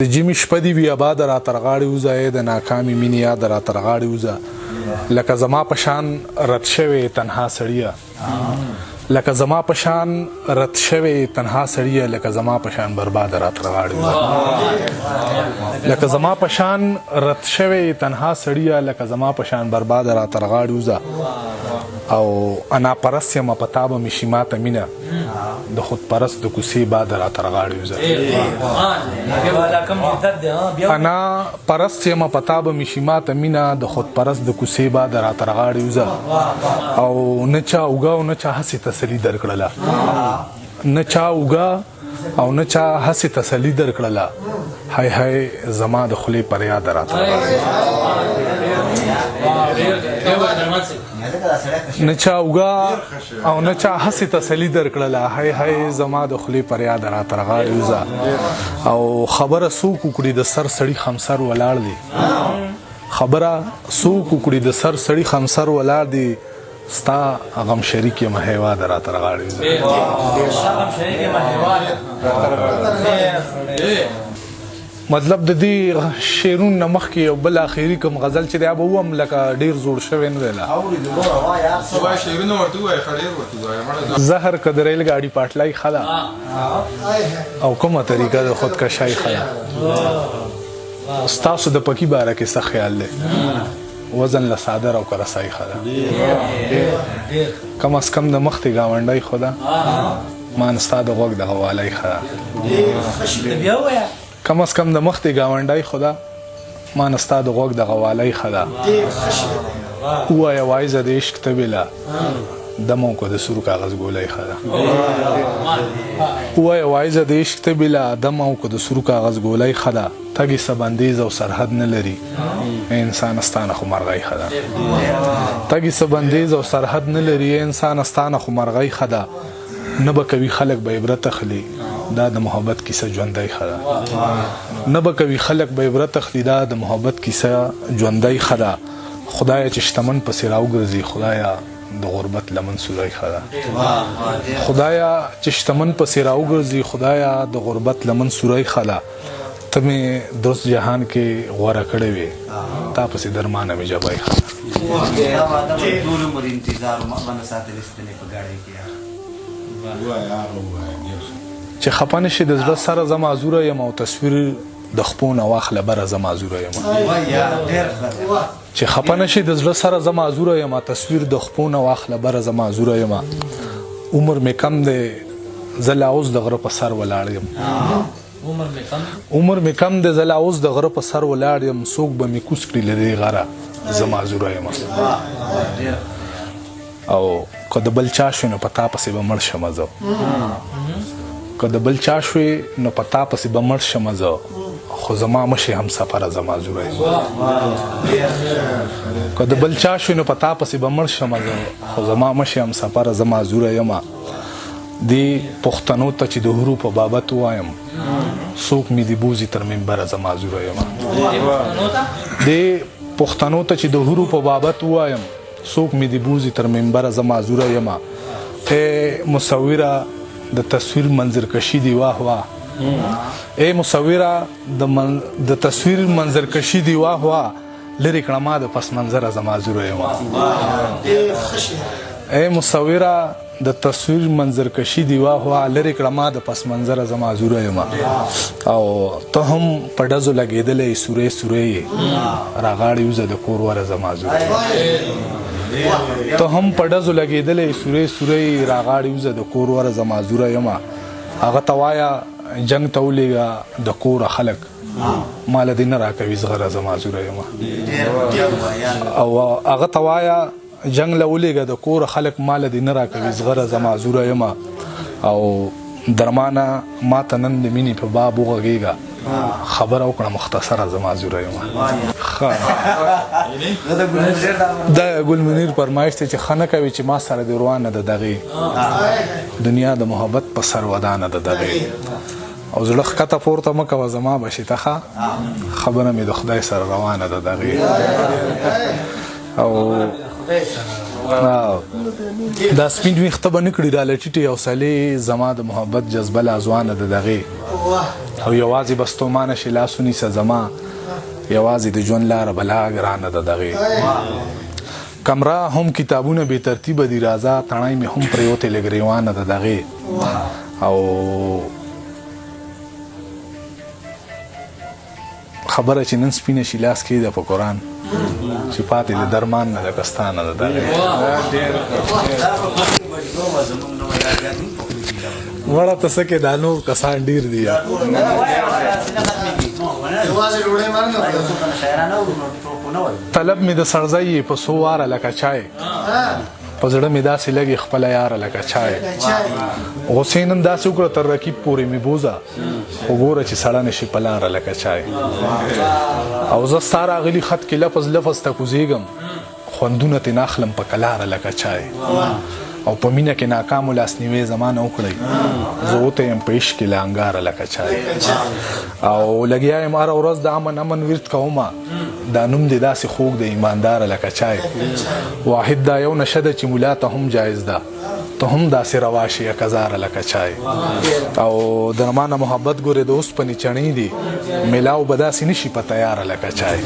د جیمي شپه دې وي اباد را تر غاړې وځه د ناکامې مینې یاد را تر غاړې وځه لکه زما په شان رد شوې تنها سړیه لکه زما په شان رد شوې تنها سړیه لکه زما په شان برباد را تر غاړې وځه لکه زما په شان رد شوې تنها سړیه لکه زما په شان برباد را تر غاړې وځه او انا پرست یم په تا به مې شي ماته مینه د خود پرست د کوڅې باد را تر غاړې وځه انا پرست یم په تا به مې شي ماته مینه د خود پرست د کوڅې باد را تر غاړې وځه او نه چا اوږه او نه چا هسې تسلي درکړله نه چا اوږه او نه چا هسې تسلي درکړله هی هی زما د خولې پریاد را تر غاړې نه چا اوږه او نه چا هسې تسلي درکړله هی هی زما د خولې پریاد را تر غاړې وځه او خبره څوک وکړي د سر سړي خمسر ولاړ دی خبره څوک وکړي د سر سړي خمسر ولاړ دی ستا غم شریک یم هیواد را تر غاړې وځه مطلب د دې شعرونو نه مخکې یو بل آخري کوم غزل چې دی به ووایم لکه ډېر زوړ شوی نه دی زهر که د ریل ګاډي پاټلۍ ښه ده او کومه طریقه د خودکشۍ ښه ده ستاسو د پکي باره کې څه خیال دی وزن له صادر او که رسۍ ښه ده کم از کم د مخ دې ګاونډۍ خو ده ما نه ستا د غوږ د غوالۍ ښه ده کم از کم د مخ دې ګاونډۍ خو ده ما نه ستا د غوږ د غوالۍ ښه ده ووایه وایزه د عشق ته بېله دم او که د سور کاغذ ګولۍ ښه ده ووایه وایزه د عشق ته بېله دم او که د سور کاغذ ګولۍ ښه ده تګې څه بندیز او سرحد نه لري انسان ستانه خو مرغۍ ښه ده تګې څه بندیز او سرحد نه لري انسان ستانه خو مرغۍ ښه ده نه به کوي خلک به عبرت اخلي دا د محبت کیسه ژوندۍ ښه ده نه به کوي خلک به عبرت اخلي دا د محبت کیسه ژوندۍ ښه ده خدایه چې شتمن پسې راوګرځي خدایه د غربت لمن سوری ښه ده خدایه چې شتمن پسې راوګرځي خدایه د غربت لمن سوری ښه ده ته مې درست جهان کې غوره کړی وې تا پسې درمانه مې ژبۍ ښه ده چې خفه نه شي د زړه سره زه معذوره یم او تصویر د خپو نه واخله بره زه معذوره یم چې خفه نه شي د زړه سره زه معذوره یم تصویر د خپو نه واخله بره زه معذوره یم عمر مې کم دی زه لا اوس د غره په سر ولاړ یم عمر مې کم دی زه لا اوس د غره په سر ولاړ یم څوک به مې کوز کړي له دې غره زه معذوره یم او که د بل چا شوي نو په تا پسې به مړ شمه زه که د بل چا شوي نو په تا پسې به مړ شمه زه خو زما مشي هم سفره زه معذوره یم که د بل چا شوي نو په تا پسې به مړ شمه زه خو زما مشي هم سفره زه معذوره یم دې پښتنو ته چې د حروف په بابت ووایم څوک مې دې بوځي تر منبره زه معذوره یم دې پښتنو ته چې د حروف په بابت ووایم څوک مې دې بوځي تر منبره زه معذوره یم ای مصوره د تصویر منظرکشي دی واه واه ای مصوره د تصویر منظرکشي دی واه واه لرې کړه ما د پس منظره زه معذوره یم ای مصوره د تصویر منظرکشي دی واه واه لرې کړه ما د پس منظره زه معذوره یم او ته هم په ډزو لګېدلی سورې سورې راغاړې وځه د کور وره زه معذوره یم ته هم په ډزو لګېدلی سورې سورې راغاړې وځه د کور وره زه معذوره یم هغه ته وایه جنګ ته ولېږه د کوره خلک ماله دې نه راکوي زغره زه معذوره یم او هغه ته وایه جنګ له ولېږه د کوره خلک ماله دې نه راکوي زغره زه معذوره یم او درمانه ماته نن د مینې په باب وغږېږه خبره وکړه مختصره زه معذوره یم دا ګل منیر فرمایش دی چې ښه نه کوي چې ما سره دې روانه ده دغې دنیا د محبت په سر ودانه ده دغې او زړه ښکته پورته مه کوه زما بشي ته ښه خبره مې د خدای سره روانه ده دغې او دا سپین ویښته به نه کړي دا لټیټې حوصلې زما د محبت جذبه لا ځوانه ده دغې او یوازې بستومانه شي لاسونی سه زما یوازې د ژوند لاره بلا ګرانه ده دغې کمره هم کتابونه بې ترتیبه دي راځه تڼۍ مې هم پرېوتې لږ ریوانه ده دغې او خبره چې نن سپینه شي لاس کې ده په قرآن چې پاتې د درمان نه ده کستانه ده دغې وړه ته څه کې دا نور کسان ډېر دي طلب مې د سړځی په څو واره لکه چای په زړه مې داسې لګي خپله یاره لکه چای غوسې نن داسې وکړه تر رقیب پورې مې بوزه خو ګوره چې سړه نه شي په لاره لکه چای او زه ستا راغلي خط کې لفظ لفظ ته کوزېږم خوندونه ترې ناخلم په کلاره لکه چای او په مینه کې ناکامو لاسنیوی زما نه وکړئ زه اوته یم په عشق کې له انګاره لکه چای او لګیا یم هره ورځ د امن ورد کومه دا نوم دې داسې خوږ د ایمانداره لکه چای واحد دا یو نشه ده چې ملا ته هم جایز ده ته هم داسې روا شي یک هزاره لکه چای او د رمانه محبت ګورې د اوسپنې چڼې دي میلاو به داسې نشي په تیاره لکه چای